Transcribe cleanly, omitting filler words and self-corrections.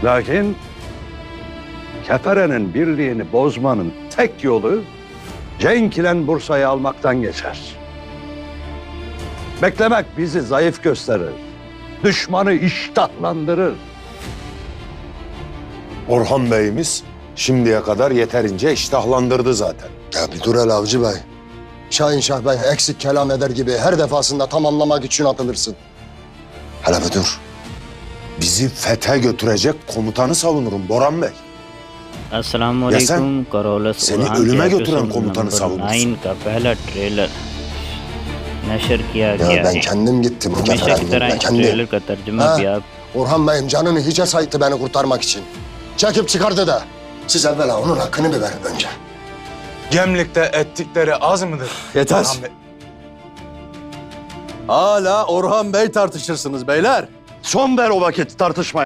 Lakin Kefere'nin birliğini bozmanın tek yolu Cenk ile Bursa'yı almaktan geçer. Beklemek bizi zayıf gösterir. Düşmanı iştahlandırır. Orhan Bey'imiz şimdiye kadar yeterince iştahlandırdı zaten. Ya bir dur hele Avcı Bey. Şahinşah Bey eksik kelam eder gibi her defasında tamamlamak için atılırsın. Hele bir dur. Bizi fethe götürecek komutanı savunurum Boran Bey. अस्सलाम Ya sen, वालेकुम Carolus seni Quran ölüme के götüren episode komutanı number savunursun. 9 का पहला ट्रेलर नशर किया Ya गया ben है। kendim gittim हमेशा की Kefere'nin तरह yanına, इस kendim. ट्रेलर का तर्जुमा Ha, भी आप Orhan Bey'im canını hiçe saydı beni kurtarmak için. Çekip çıkardı da. Siz evvela onun hakkını bir verin önce. Gemlik'te ettikleri az mıdır? Yeter. Orhan Bey? Hala Orhan Bey tartışırsınız beyler. Son ver o vakit tartışmaya.